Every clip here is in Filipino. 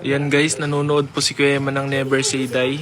Yan guys, nanonood po si Kuya Eman ng Never Say Die.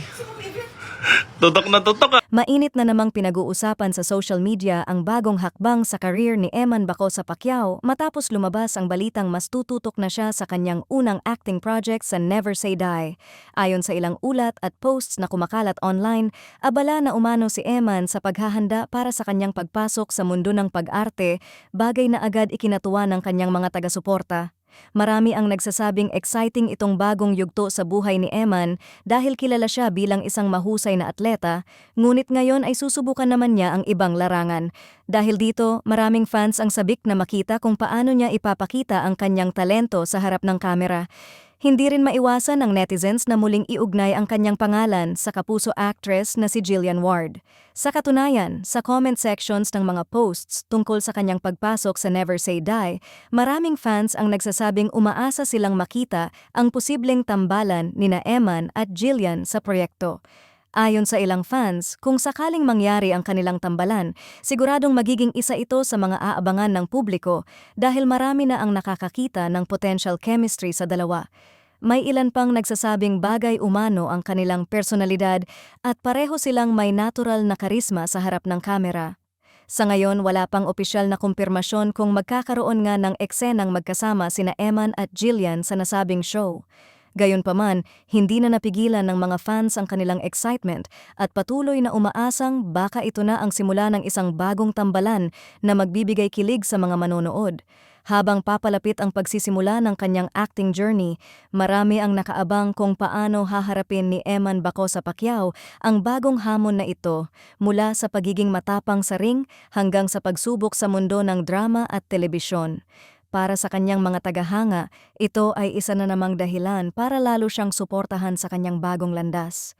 Tutok na tutok ah! Mainit na namang pinag-uusapan sa social media ang bagong hakbang sa career ni Eman Bacosa Pacquiao matapos lumabas ang balitang mas tututok na siya sa kanyang unang acting project sa Never Say Die. Ayon sa ilang ulat at posts na kumakalat online, abala na umano si Eman sa paghahanda para sa kanyang pagpasok sa mundo ng pag-arte, bagay na agad ikinatuwa ng kanyang mga taga-suporta. Marami ang nagsasabing exciting itong bagong yugto sa buhay ni Eman dahil kilala siya bilang isang mahusay na atleta, ngunit ngayon ay susubukan naman niya ang ibang larangan. Dahil dito, maraming fans ang sabik na makita kung paano niya ipapakita ang kanyang talento sa harap ng kamera. Hindi rin maiwasan ng netizens na muling iugnay ang kanyang pangalan sa kapuso actress na si Jillian Ward. Sa katunayan, sa comment sections ng mga posts tungkol sa kanyang pagpasok sa Never Say Die, maraming fans ang nagsasabing umaasa silang makita ang posibleng tambalan nina Eman at Jillian sa proyekto. Ayon sa ilang fans, kung sakaling mangyari ang kanilang tambalan, siguradong magiging isa ito sa mga aabangan ng publiko dahil marami na ang nakakakita ng potential chemistry sa dalawa. May ilan pang nagsasabing bagay umano ang kanilang personalidad at pareho silang may natural na karisma sa harap ng kamera. Sa ngayon, wala pang opisyal na kumpirmasyon kung magkakaroon nga ng eksenang magkasama sina Eman at Jillian sa nasabing show. Gayunpaman, hindi na napigilan ng mga fans ang kanilang excitement at patuloy na umaasang baka ito na ang simula ng isang bagong tambalan na magbibigay kilig sa mga manonood. Habang papalapit ang pagsisimula ng kanyang acting journey, marami ang nakaabang kung paano haharapin ni Eman Bacosa Pacquiao ang bagong hamon na ito, mula sa pagiging matapang sa ring hanggang sa pagsubok sa mundo ng drama at telebisyon. Para sa kanyang mga tagahanga, ito ay isa na namang dahilan para lalo siyang suportahan sa kanyang bagong landas.